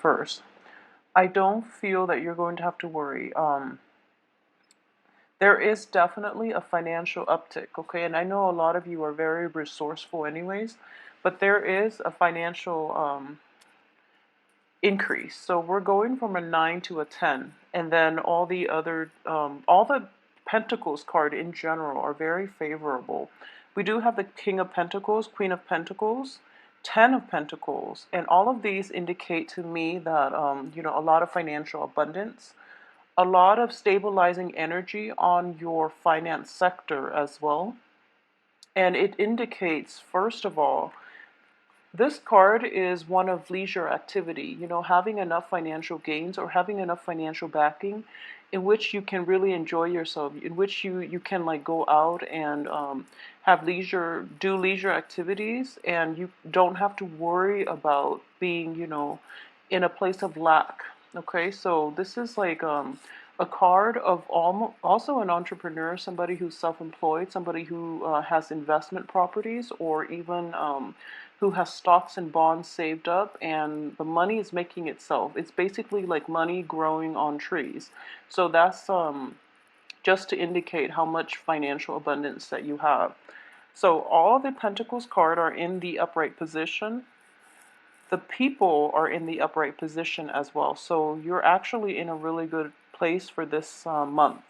first. I don't feel that you're going to have to worry. There is definitely a financial uptick, okay? And I know a lot of you are very resourceful anyways, but there is a financial increase. So we're going from a 9 to a 10, and then all the other, all the Pentacles card in general are very favorable. We do have the King of Pentacles, Queen of Pentacles, Ten of Pentacles, and all of these indicate to me that, a lot of financial abundance, a lot of stabilizing energy on your finance sector as well. And it indicates, first of all, this card is one of leisure activity, having enough financial gains or having enough financial backing in which you can really enjoy yourself, in which you can like go out and have leisure, do leisure activities, and you don't have to worry about being, in a place of lack. Okay, so this is like a card of also an entrepreneur, somebody who's self-employed, somebody who has investment properties, or even who has stocks and bonds saved up, and the money is making itself. It's basically like money growing on trees. So that's just to indicate how much financial abundance that you have. So all the Pentacles card are in the upright position. The people are in the upright position as well. So you're actually in a really good place for this month.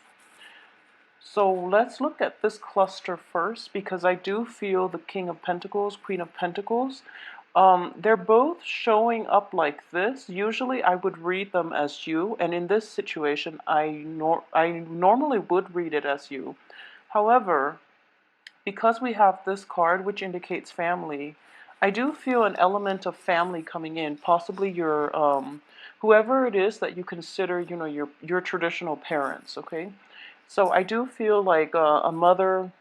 So let's look at this cluster first, because I do feel the King of Pentacles, Queen of Pentacles, they're both showing up like this. Usually I would read them as you, and in this situation I normally would read it as you. However, because we have this card which indicates family, I do feel an element of family coming in, possibly your whoever it is that you consider, your traditional parents, okay? So I do feel like a mother,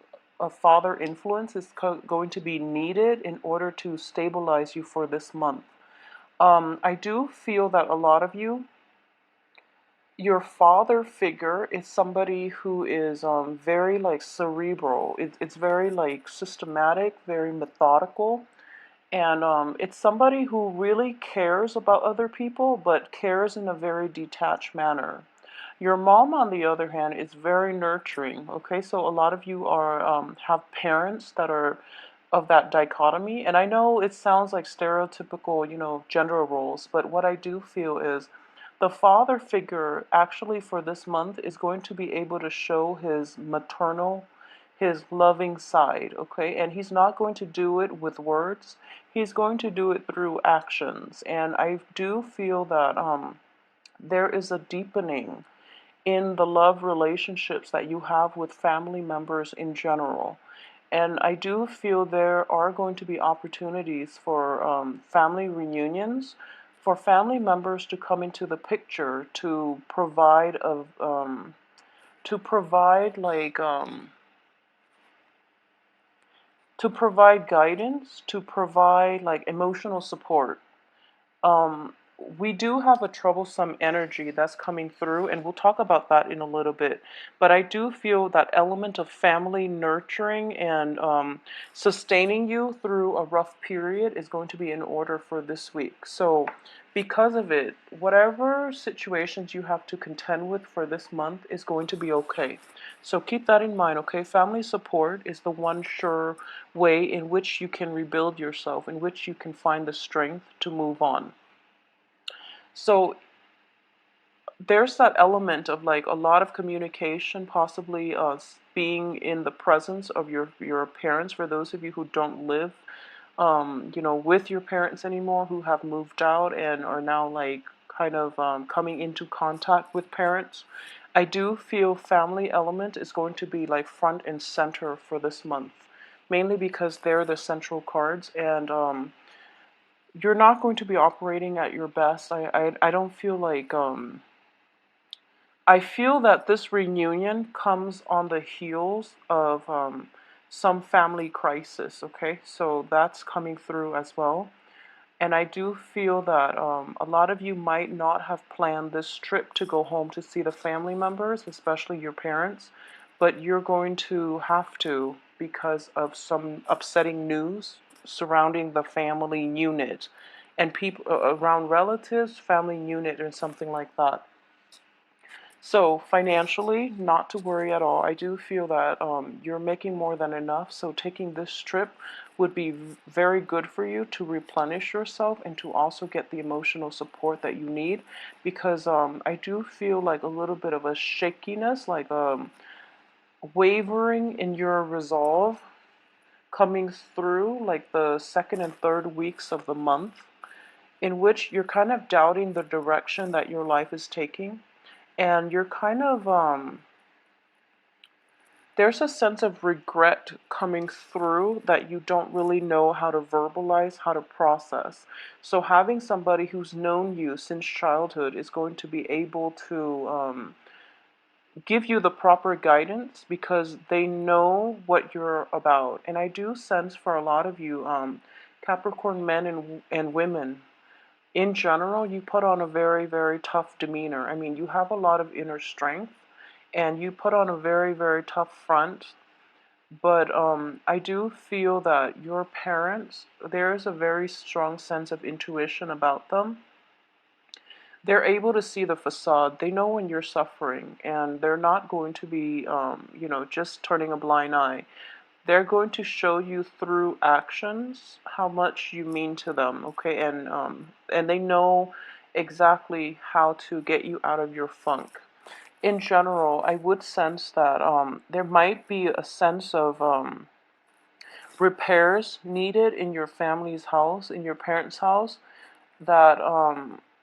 a father influence is going to be needed in order to stabilize you for this month. I do feel that a lot of you, your father figure is somebody who is very like cerebral. It's very like systematic, very methodical. And it's somebody who really cares about other people, but cares in a very detached manner. Your mom, on the other hand, is very nurturing. Okay, so a lot of you are have parents that are of that dichotomy. And I know it sounds like stereotypical, gender roles, but what I do feel is the father figure actually for this month is going to be able to show his maternal, his loving side, okay? And he's not going to do it with words. He's going to do it through actions. And I do feel that there is a deepening in the love relationships that you have with family members in general. And I do feel there are going to be opportunities for family reunions, for family members to come into the picture to provide to provide like to provide guidance, to provide like emotional support. Um, we do have a troublesome energy that's coming through, and we'll talk about that in a little bit. But I do feel that element of family nurturing and sustaining you through a rough period is going to be in order for this week. So, because of it, whatever situations you have to contend with for this month is going to be okay. So keep that in mind, okay? Family support is the one sure way in which you can rebuild yourself, in which you can find the strength to move on. So there's that element of like a lot of communication, possibly being in the presence of your parents. For those of you who don't live, with your parents anymore, who have moved out and are now like kind of coming into contact with parents, I do feel family element is going to be like front and center for this month, mainly because they're the central cards, and you're not going to be operating at your best. I don't feel like I feel that this reunion comes on the heels of some family crisis, okay? So that's coming through as well. And I do feel that a lot of you might not have planned this trip to go home to see the family members, especially your parents, but you're going to have to because of some upsetting news surrounding the family unit. and people around relatives, family unit, or something like that. So financially, not to worry at all. I do feel that you're making more than enough. So taking this trip would be very good for you to replenish yourself and to also get the emotional support that you need. Because I do feel like a little bit of a shakiness, like wavering in your resolve coming through like the second and third weeks of the month, in which you're kind of doubting the direction that your life is taking, and you're kind of there's a sense of regret coming through that you don't really know how to verbalize, how to process. So having somebody who's known you since childhood is going to be able to give you the proper guidance because they know what you're about. And I do sense for a lot of you, Capricorn men and women, in general, you put on a very, very tough demeanor. I mean, you have a lot of inner strength and you put on a very, very tough front. But I do feel that your parents, there is a very strong sense of intuition about them. They're able to see the facade. They know when you're suffering, and they're not going to be, just turning a blind eye. They're going to show you through actions how much you mean to them, okay? And they know exactly how to get you out of your funk. In general, I would sense that there might be a sense of repairs needed in your family's house, in your parents' house, that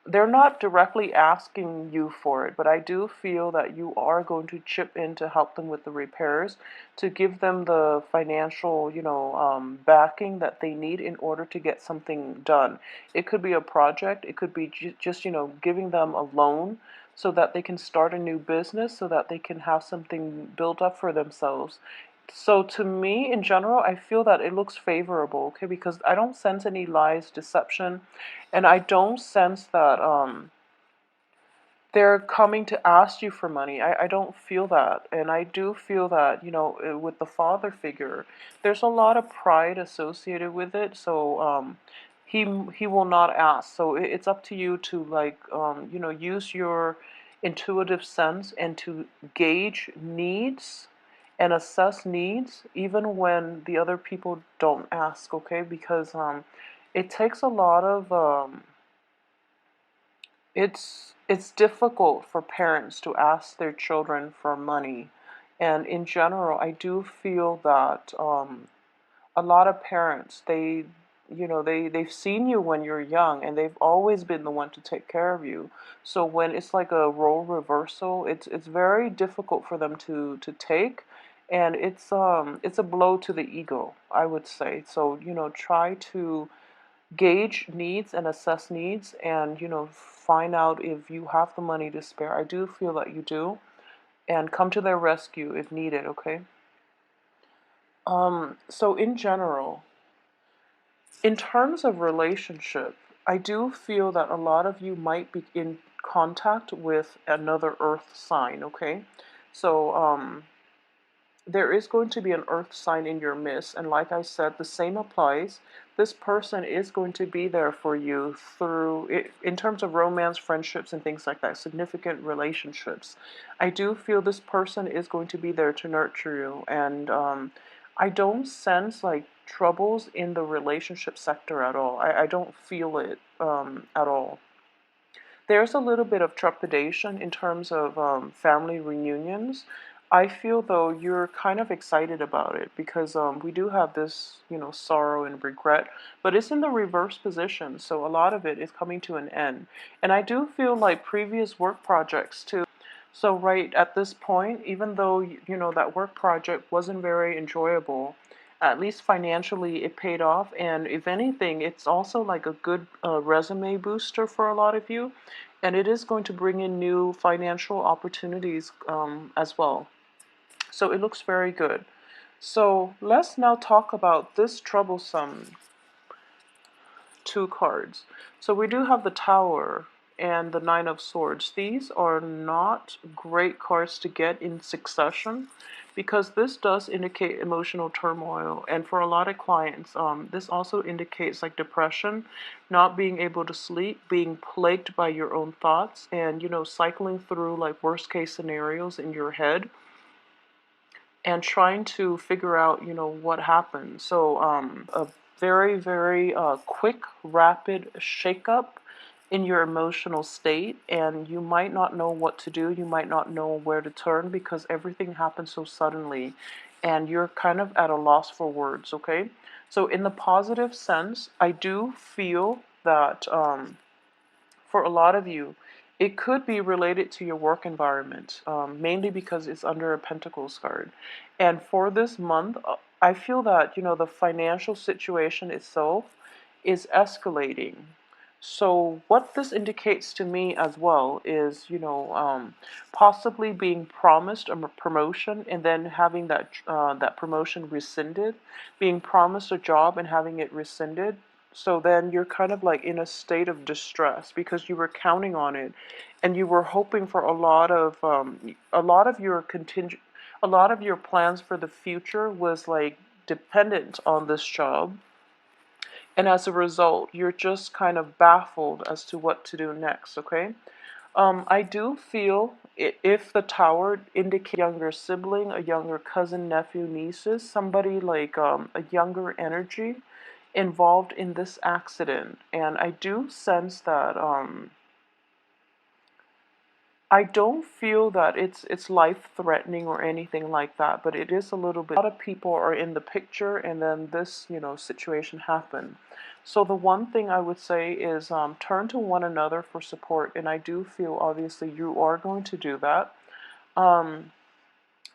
they're not directly asking you for it, but I do feel that you are going to chip in to help them with the repairs, to give them the financial, backing that they need in order to get something done. It could be a project, it could be just, giving them a loan so that they can start a new business, so that they can have something built up for themselves. So to me, in general, I feel that it looks favorable, okay, because I don't sense any lies, deception, and I don't sense that they're coming to ask you for money. I don't feel that. And I do feel that, with the father figure, there's a lot of pride associated with it. So he will not ask. So it's up to you to like, use your intuitive sense and to gauge needs and assess needs even when the other people don't ask, okay? Because it takes a lot of it's difficult for parents to ask their children for money. And in general, I do feel that a lot of parents, they've seen you when you're young and they've always been the one to take care of you. So when it's like a role reversal, it's very difficult for them to take, and it's a blow to the ego, I would say. So, try to gauge needs and assess needs, and find out if you have the money to spare. I do feel that you do, and come to their rescue if needed, okay? So in general, in terms of relationship, I do feel that a lot of you might be in contact with another earth sign, okay? So there is going to be an earth sign in your midst, and like I said, the same applies. This person is going to be there for you through it, in terms of romance, friendships, and things like that, significant relationships. I do feel this person is going to be there to nurture you, and I don't sense like troubles in the relationship sector at all. I don't feel it at all. There's a little bit of trepidation in terms of family reunions. I feel though you're kind of excited about it because we do have this, sorrow and regret, but it's in the reverse position, so a lot of it is coming to an end. And I do feel like previous work projects too. So right at this point, even though that work project wasn't very enjoyable, at least financially it paid off, and if anything, it's also like a good resume booster for a lot of you, and it is going to bring in new financial opportunities as well. So it looks very good. So let's now talk about this troublesome two cards. So we do have the Tower and the Nine of Swords. These are not great cards to get in succession because this does indicate emotional turmoil. And for a lot of clients, this also indicates like depression, not being able to sleep, being plagued by your own thoughts, and, cycling through like worst case scenarios in your head and trying to figure out, what happened. So, a very, very quick, rapid shakeup in your emotional state, and you might not know what to do. You might not know where to turn because everything happens so suddenly, and you're kind of at a loss for words, okay? So, in the positive sense, I do feel that for a lot of you, it could be related to your work environment, mainly because it's under a Pentacles card. And for this month, I feel that, the financial situation itself is escalating. So what this indicates to me as well is, possibly being promised a promotion and then having that promotion rescinded, being promised a job and having it rescinded. So then you're kind of like in a state of distress because you were counting on it, and you were hoping for a lot of your a lot of your plans for the future was like dependent on this job, and as a result, you're just kind of baffled as to what to do next, okay? I do feel if the tower indicates a younger sibling, a younger cousin, nephew, nieces, somebody like a younger energy involved in this accident. And I do sense that I don't feel that it's life threatening or anything like that, but it is a little bit. A lot of people are in the picture, and then this situation happened. So the one thing I would say is turn to one another for support, and I do feel obviously you are going to do that. Um,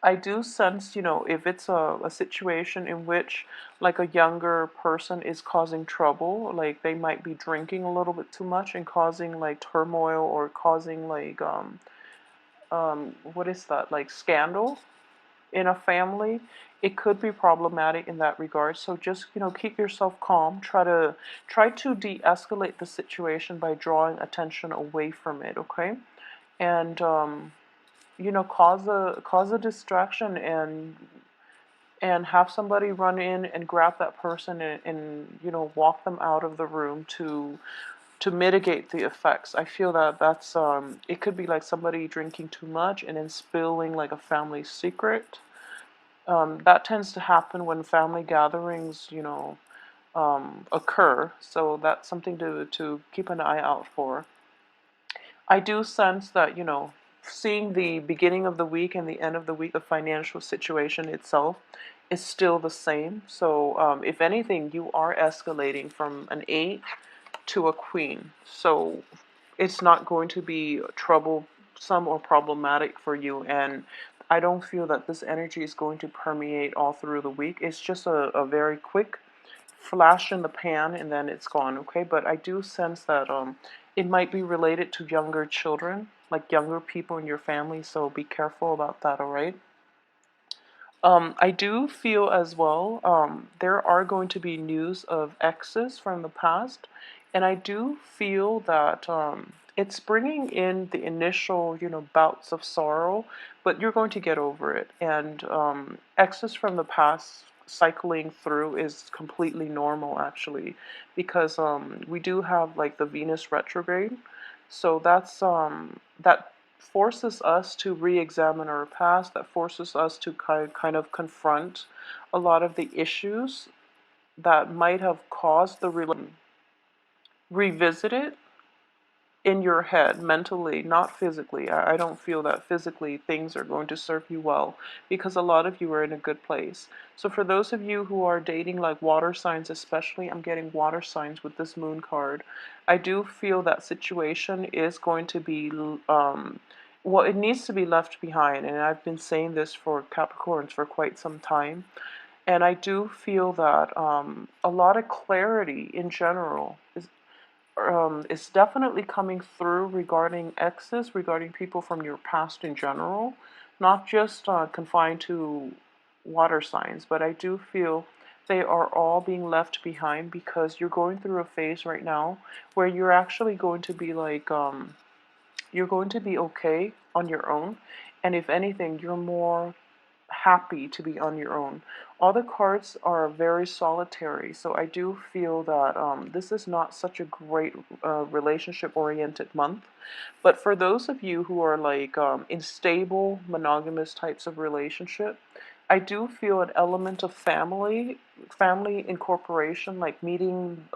I do sense, if it's a situation in which like a younger person is causing trouble, like they might be drinking a little bit too much and causing like turmoil or causing like what is that, like scandal in a family, it could be problematic in that regard. So just, keep yourself calm. Try to de-escalate the situation by drawing attention away from it, okay? And cause a distraction, and have somebody run in and grab that person and walk them out of the room to mitigate the effects. I feel that that's it could be like somebody drinking too much and then spilling like a family secret. That tends to happen when family gatherings, occur. So that's something to keep an eye out for. I do sense that, seeing the beginning of the week and the end of the week, the financial situation itself is still the same. So, if anything, you are escalating from an 8 to a queen. So, it's not going to be troublesome or problematic for you. And I don't feel that this energy is going to permeate all through the week. It's just a very quick flash in the pan and then it's gone, okay? But I do sense that it might be related to younger children, like younger people in your family, so be careful about that, all right? I do feel as well there are going to be news of exes from the past, and I do feel that it's bringing in the initial, bouts of sorrow, but you're going to get over it. And exes from the past cycling through is completely normal, actually, because we do have like the Venus retrograde, so that forces us to re-examine our past, that forces us to kind of confront a lot of the issues that might have caused the revisit it in your head mentally, not physically. I don't feel that physically things are going to serve you well because a lot of you are in a good place. So for those of you who are dating like water signs, especially, I'm getting water signs with this moon card. I do feel that situation is going to be well, it needs to be left behind, and I've been saying this for Capricorns for quite some time. And I do feel that a lot of clarity in general is definitely coming through regarding exes, regarding people from your past in general, not just confined to water signs, but I do feel they are all being left behind because you're going through a phase right now where you're actually going to be like, you're going to be okay on your own. And if anything, you're more happy to be on your own. All the cards are very solitary, so I do feel that this is not such a great relationship-oriented month. But for those of you who are like in stable, monogamous types of relationship, I do feel an element of family incorporation, like meeting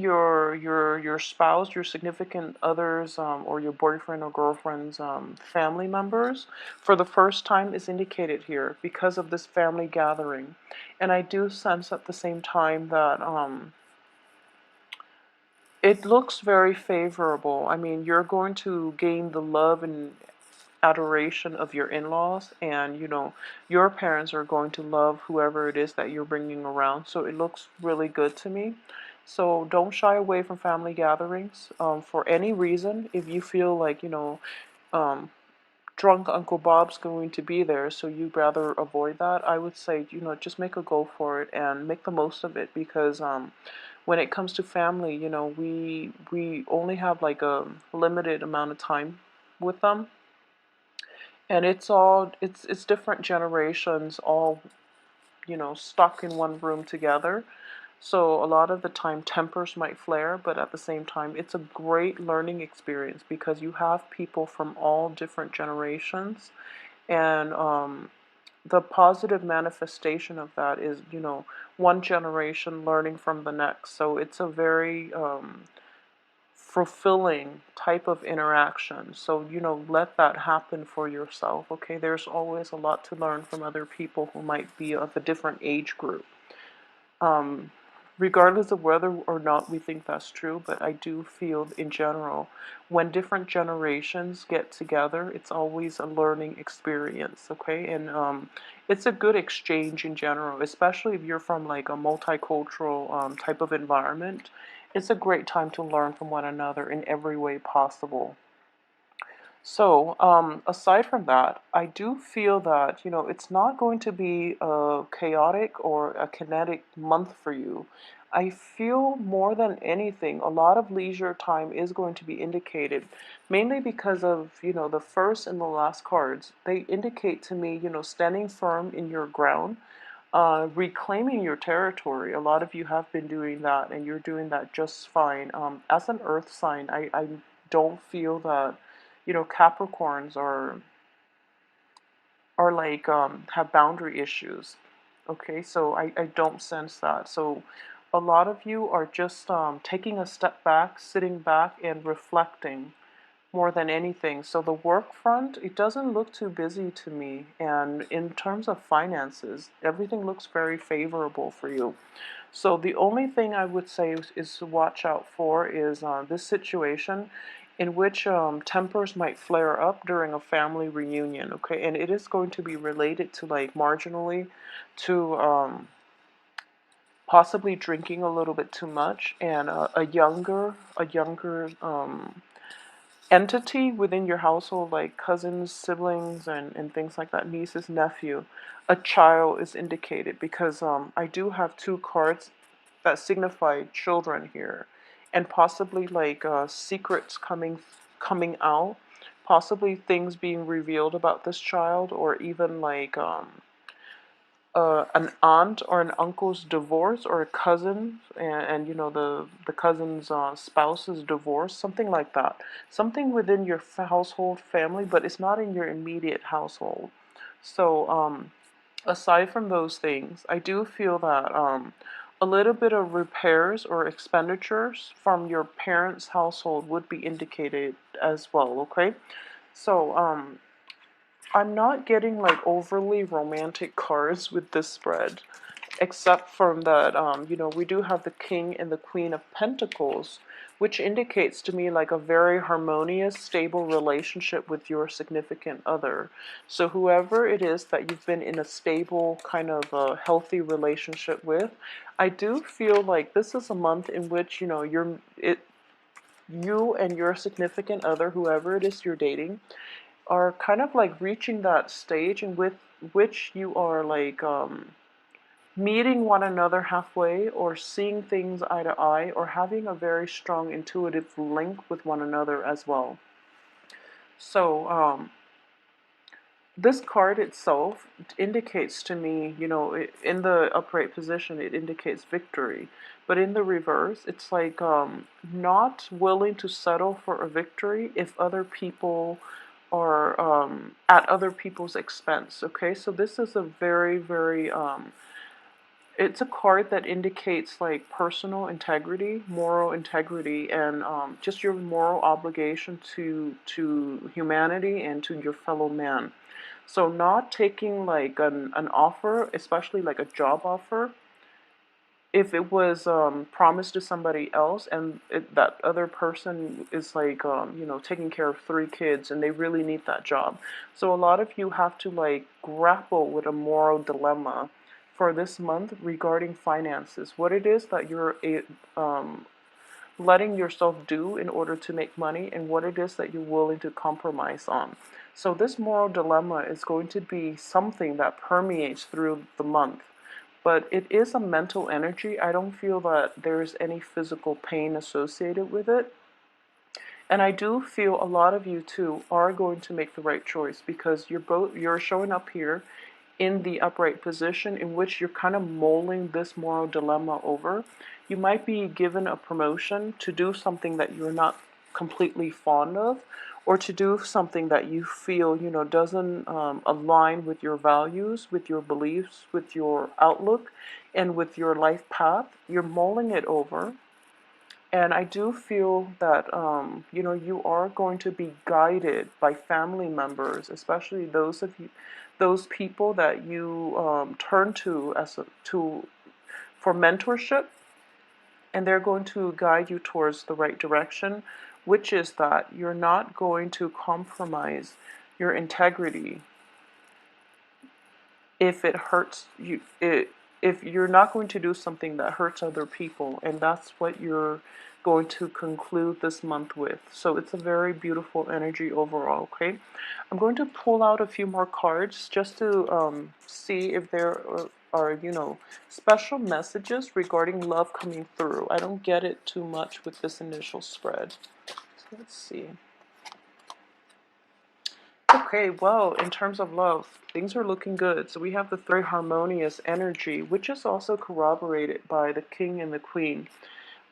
your spouse, your significant others, or your boyfriend or girlfriend's family members for the first time is indicated here because of this family gathering. And I do sense at the same time that it looks very favorable. I mean, you're going to gain the love and adoration of your in-laws, and your parents are going to love whoever it is that you're bringing around. So it looks really good to me. So don't shy away from family gatherings for any reason. If you feel like um, drunk Uncle Bob's going to be there, so you'd rather avoid that, I would say just make a go for it and make the most of it, because when it comes to family, we only have like a limited amount of time with them, and it's different generations all stuck in one room together. So a lot of the time tempers might flare, but at the same time it's a great learning experience because you have people from all different generations, and the positive manifestation of that is one generation learning from the next. So it's a very fulfilling type of interaction. So, let that happen for yourself, okay? There's always a lot to learn from other people who might be of a different age group. Um, Regardless of whether or not we think that's true, but I do feel in general, when different generations get together, it's always a learning experience, okay? And it's a good exchange in general, especially if you're from like a multicultural type of environment. It's a great time to learn from one another in every way possible. So, aside from that, I do feel that, it's not going to be a chaotic or a kinetic month for you. I feel more than anything, a lot of leisure time is going to be indicated, mainly because of, the first and the last cards. They indicate to me, standing firm in your ground, reclaiming your territory. A lot of you have been doing that, and you're doing that just fine. As an earth sign, I don't feel that Capricorns are like have boundary issues. Okay, so I don't sense that. So a lot of you are just taking a step back, sitting back and reflecting more than anything. So the work front, it doesn't look too busy to me. And in terms of finances, everything looks very favorable for you. So the only thing I would say is to watch out for is this situation in which tempers might flare up during a family reunion, okay? And it is going to be related to like marginally to possibly drinking a little bit too much, and a younger entity within your household, like cousins, siblings, and things like that, nieces, nephew, a child is indicated because I do have two cards that signify children here, and possibly like secrets coming out, possibly things being revealed about this child, or even like an aunt or an uncle's divorce, or a cousin and the cousin's spouse's divorce, something like that, something within your household family, but it's not in your immediate household. So aside from those things, I do feel that a little bit of repairs or expenditures from your parents' household would be indicated as well, okay? So I'm not getting like overly romantic cards with this spread, except from that, we do have the King and the Queen of Pentacles, which indicates to me like a very harmonious, stable relationship with your significant other. So whoever it is that you've been in a stable, kind of a healthy relationship with, I do feel like this is a month in which, you and your significant other, whoever it is you're dating, are kind of like reaching that stage in with which you are like meeting one another halfway, or seeing things eye to eye, or having a very strong intuitive link with one another as well. So this card itself indicates to me, in the upright position, it indicates victory. But in the reverse, it's like not willing to settle for a victory if other people are at other people's expense. Okay, so this is a very, very it's a card that indicates like personal integrity, moral integrity, and just your moral obligation to humanity and to your fellow man. So not taking like an offer, especially like a job offer, if it was promised to somebody else and that other person is like taking care of 3 kids and they really need that job. So a lot of you have to like grapple with a moral dilemma for this month regarding finances, what it is that you're letting yourself do in order to make money, and what it is that you're willing to compromise on. So this moral dilemma is going to be something that permeates through the month. But it is a mental energy. I don't feel that there's any physical pain associated with it. And I do feel a lot of you too are going to make the right choice, because you're showing up here in the upright position in which you're kind of mulling this moral dilemma over. You might be given a promotion to do something that you're not completely fond of, or to do something that you feel, doesn't align with your values, with your beliefs, with your outlook, and with your life path. You're mulling it over. And I do feel that, you are going to be guided by family members, especially those people that you turn to for mentorship, and they're going to guide you towards the right direction, which is that you're not going to compromise your integrity if it hurts you. If you're not going to do something that hurts other people, and that's what you're going to conclude this month with. So it's a very beautiful energy overall. Okay, I'm going to pull out a few more cards just to see if there are special messages regarding love coming through. I don't get it too much with this initial spread. So let's see. Okay, well, in terms of love, things are looking good. So we have the very harmonious energy, which is also corroborated by the king and the queen.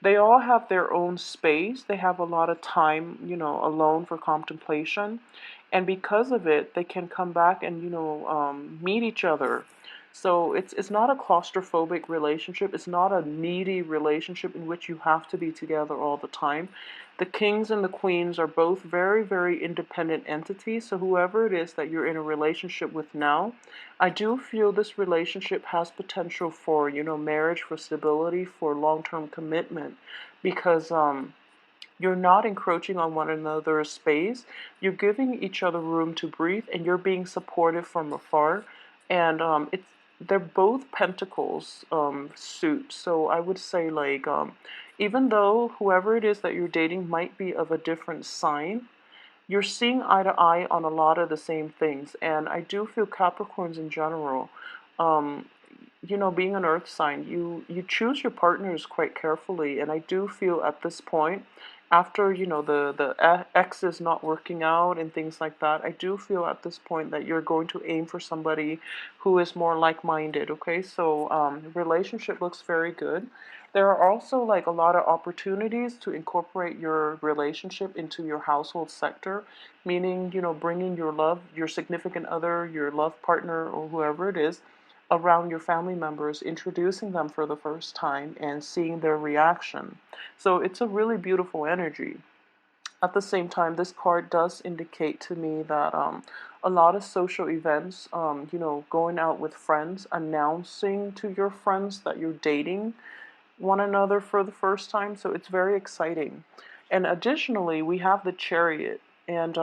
They all have their own space. They have a lot of time, alone for contemplation. And because of it, they can come back and, meet each other. So it's not a claustrophobic relationship. It's not a needy relationship in which you have to be together all the time. The kings and the queens are both very, very independent entities. So whoever it is that you're in a relationship with now, I do feel this relationship has potential for, marriage, for stability, for long-term commitment, because you're not encroaching on one another's space. You're giving each other room to breathe, and you're being supportive from afar. And they're both pentacles suit. So I would say like even though whoever it is that you're dating might be of a different sign, you're seeing eye to eye on a lot of the same things. And I do feel Capricorns in general, um, being an earth sign, you choose your partners quite carefully. And I do feel at this point, after, the ex is not working out and things like that, I do feel at this point that you're going to aim for somebody who is more like-minded, okay? So relationship looks very good. There are also like a lot of opportunities to incorporate your relationship into your household sector, meaning, bringing your love, your significant other, your love partner, or whoever it is, around your family members, introducing them for the first time and seeing their reaction. So it's a really beautiful energy. At the same time, this card does indicate to me that a lot of social events, going out with friends, announcing to your friends that you're dating one another for the first time. So it's very exciting. And additionally, we have the Chariot. And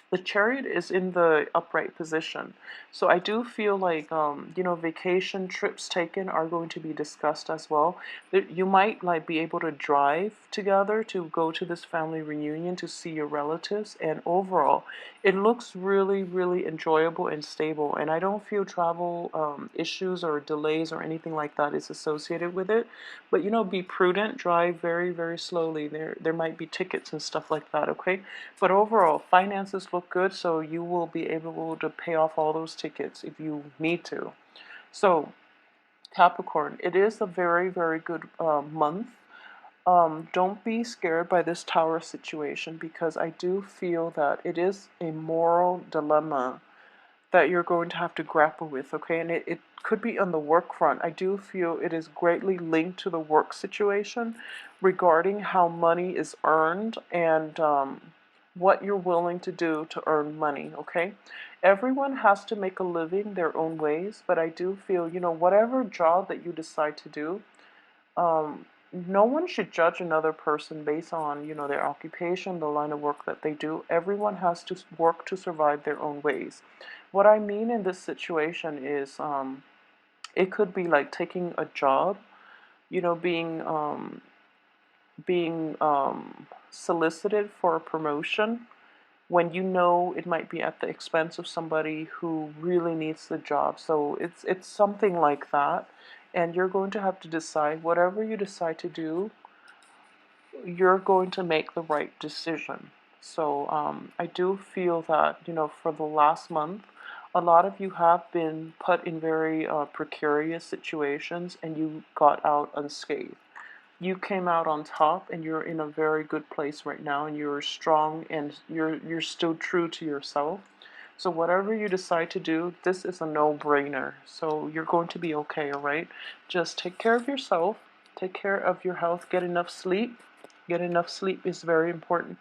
the Chariot is in the upright position. So I do feel like, vacation trips taken are going to be discussed as well. You might like be able to drive together to go to this family reunion to see your relatives. And overall, it looks really, really enjoyable and stable. And I don't feel travel issues or delays or anything like that is associated with it. But, be prudent, drive very, very slowly. There might be tickets and stuff like that, okay? But overall, finances look good, so you will be able to pay off all those tickets if you need to. So, Capricorn, it is a very, very good month. Don't be scared by this tower situation, because I do feel that it is a moral dilemma that you're going to have to grapple with, okay? And it could be on the work front. I do feel it is greatly linked to the work situation regarding how money is earned and what you're willing to do to earn money, okay? Everyone has to make a living their own ways, but I do feel, whatever job that you decide to do, no one should judge another person based on, their occupation, the line of work that they do. Everyone has to work to survive their own ways. What I mean in this situation is, it could be like taking a job, being solicited for a promotion when you know it might be at the expense of somebody who really needs the job. So it's something like that, and you're going to have to decide. Whatever you decide to do, you're going to make the right decision. So I do feel that, for the last month, a lot of you have been put in very precarious situations, and you got out unscathed. You came out on top, and you're in a very good place right now, and you're strong, and you're still true to yourself. So whatever you decide to do, this is a no-brainer. So you're going to be okay, all right? Just take care of yourself, take care of your health, get enough sleep. Get enough sleep is very important.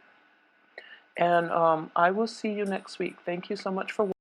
And I will see you next week. Thank you so much for watching.